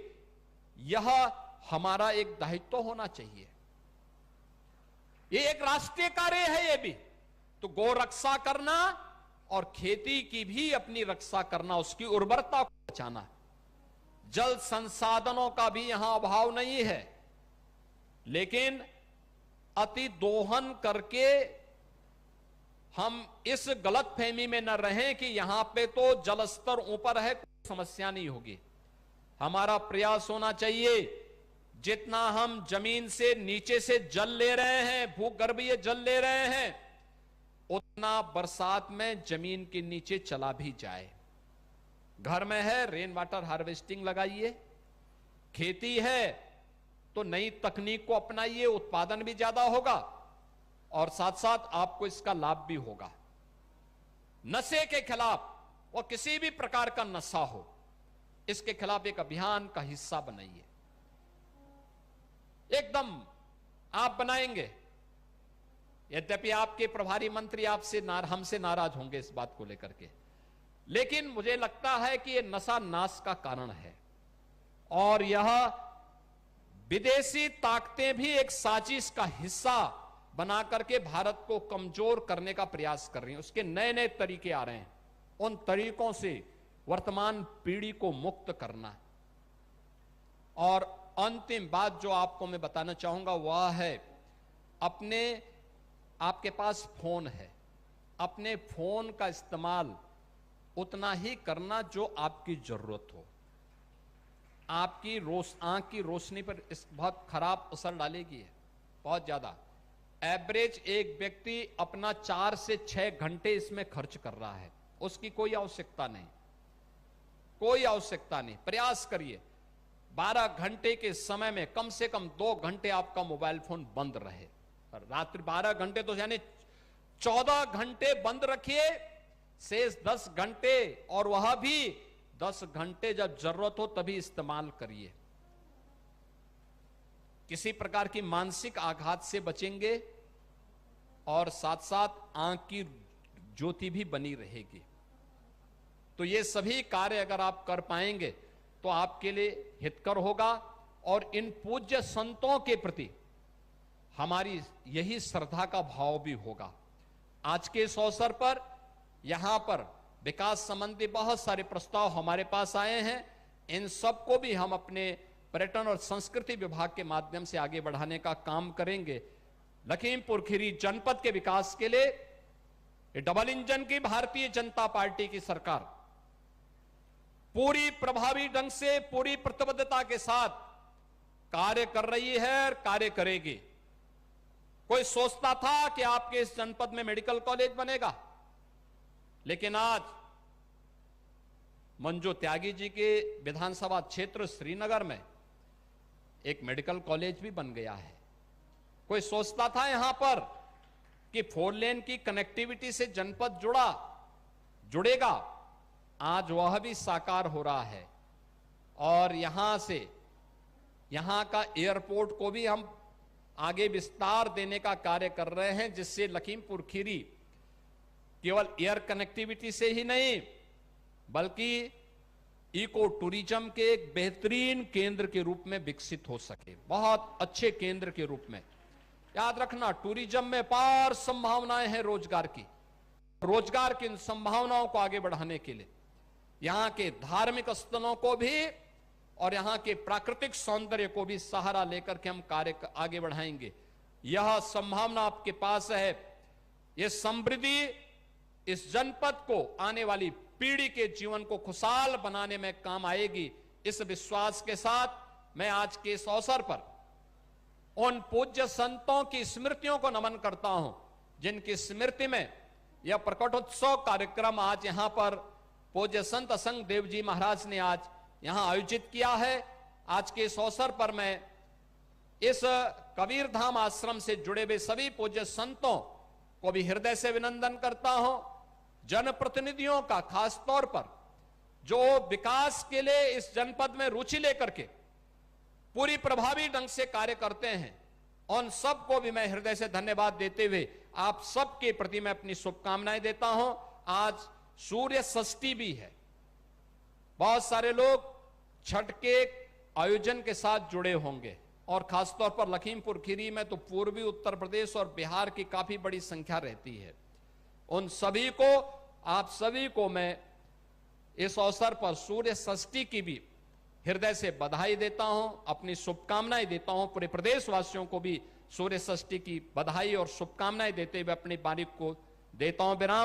यह हमारा एक दायित्व होना चाहिए। ये एक राष्ट्रीय कार्य है। ये भी तो गौ रक्षा करना और खेती की भी अपनी रक्षा करना, उसकी उर्वरता को बचाना। जल संसाधनों का भी यहां अभाव नहीं है, लेकिन अति दोहन करके हम इस गलतफहमी में न रहें कि यहां पे तो जल स्तर ऊपर है, कोई समस्या नहीं होगी। हमारा प्रयास होना चाहिए, जितना हम जमीन से नीचे से जल ले रहे हैं, भूगर्भीय जल ले रहे हैं, उतना बरसात में जमीन के नीचे चला भी जाए। घर में है, रेन वाटर हार्वेस्टिंग लगाइए। खेती है तो नई तकनीक को अपनाइए, उत्पादन भी ज्यादा होगा और साथ साथ आपको इसका लाभ भी होगा। नशे के खिलाफ, और किसी भी प्रकार का नशा हो, इसके खिलाफ एक अभियान का हिस्सा बनाइए। एकदम आप बनाएंगे। यद्यपि आपके प्रभारी मंत्री आपसे हमसे नाराज होंगे इस बात को लेकर के, लेकिन मुझे लगता है कि यह नशा नाश का कारण है, और यह विदेशी ताकतें भी एक साजिश का हिस्सा बना करके भारत को कमजोर करने का प्रयास कर रही हैं। उसके नए नए तरीके आ रहे हैं। उन तरीकों से वर्तमान पीढ़ी को मुक्त करना। और अंतिम बात जो आपको मैं बताना चाहूंगा वह है, आपके पास फोन है, अपने फोन का इस्तेमाल उतना ही करना जो आपकी जरूरत हो। आपकी आंख की रोशनी पर इस बहुत खराब असर डालेगी, बहुत ज्यादा। एवरेज एक व्यक्ति अपना 4 से 6 घंटे इसमें खर्च कर रहा है। उसकी कोई आवश्यकता नहीं, कोई आवश्यकता नहीं। प्रयास करिए 12 घंटे के समय में कम से कम 2 घंटे आपका मोबाइल फोन बंद रहे। रात्रि 12 घंटे तो यानी 14 घंटे बंद रखिए, शेष 10 घंटे, और वह भी 10 घंटे जब जरूरत हो तभी इस्तेमाल करिए। किसी प्रकार की मानसिक आघात से बचेंगे और साथ साथ आंख की ज्योति भी बनी रहेगी। तो ये सभी कार्य अगर आप कर पाएंगे तो आपके लिए हितकर होगा, और इन पूज्य संतों के प्रति हमारी यही श्रद्धा का भाव भी होगा। आज के इस अवसर पर यहां पर विकास संबंधी बहुत सारे प्रस्ताव हमारे पास आए हैं। इन सबको भी हम अपने पर्यटन और संस्कृति विभाग के माध्यम से आगे बढ़ाने का काम करेंगे। लखीमपुर खीरी जनपद के विकास के लिए डबल इंजन की भारतीय जनता पार्टी की सरकार पूरी प्रभावी ढंग से, पूरी प्रतिबद्धता के साथ कार्य कर रही है और कार्य करेगी। कोई सोचता था कि आपके इस जनपद में मेडिकल कॉलेज बनेगा, लेकिन आज मंजू त्यागी जी के विधानसभा क्षेत्र श्रीनगर में एक मेडिकल कॉलेज भी बन गया है। कोई सोचता था यहां पर कि 4 लेन की कनेक्टिविटी से जनपद जुड़ेगा, आज वह भी साकार हो रहा है। और यहां से यहां का एयरपोर्ट को भी हम आगे विस्तार देने का कार्य कर रहे हैं, जिससे लखीमपुर खीरी केवल एयर कनेक्टिविटी से ही नहीं बल्कि इको टूरिज्म के एक बेहतरीन केंद्र के रूप में विकसित हो सके, बहुत अच्छे केंद्र के रूप में। याद रखना, टूरिज्म में अपार संभावनाएं हैं रोजगार की। रोजगार की इन संभावनाओं को आगे बढ़ाने के लिए यहां के धार्मिक स्थलों को भी और यहां के प्राकृतिक सौंदर्य को भी सहारा लेकर के हम कार्य आगे बढ़ाएंगे। यह संभावना आपके पास है। यह समृद्धि इस जनपद को आने वाली पीढ़ी के जीवन को खुशहाल बनाने में काम आएगी। इस विश्वास के साथ मैं आज के इस अवसर पर उन पूज्य संतों की स्मृतियों को नमन करता हूं, जिनकी स्मृति में यह प्रकटोत्सव कार्यक्रम आज यहां पर पूज्य संत असंग देव जी महाराज ने आज यहां आयोजित किया है। आज के इस अवसर पर मैं इस कबीरधाम आश्रम से जुड़े हुए सभी पूज्य संतों को भी हृदय से अभिनंदन करता हूं। जनप्रतिनिधियों का खास तौर पर जो विकास के लिए इस जनपद में रुचि लेकर के पूरी प्रभावी ढंग से कार्य करते हैं, उन सबको भी मैं हृदय से धन्यवाद देते हुए आप सबके प्रति मैं अपनी शुभकामनाएं देता हूं। आज सूर्य षष्ठी भी है। बहुत सारे लोग छठ के आयोजन के साथ जुड़े होंगे और खासतौर पर लखीमपुर खीरी में तो पूर्वी उत्तर प्रदेश और बिहार की काफी बड़ी संख्या रहती है। उन सभी को, आप सभी को मैं इस अवसर पर सूर्य षष्ठी की भी हृदय से बधाई देता हूं, अपनी शुभकामनाएं देता हूं। पूरे प्रदेशवासियों को भी सूर्य षष्ठी की बधाई और शुभकामनाएं देते हुए अपनी बारी को देता हूं विराम।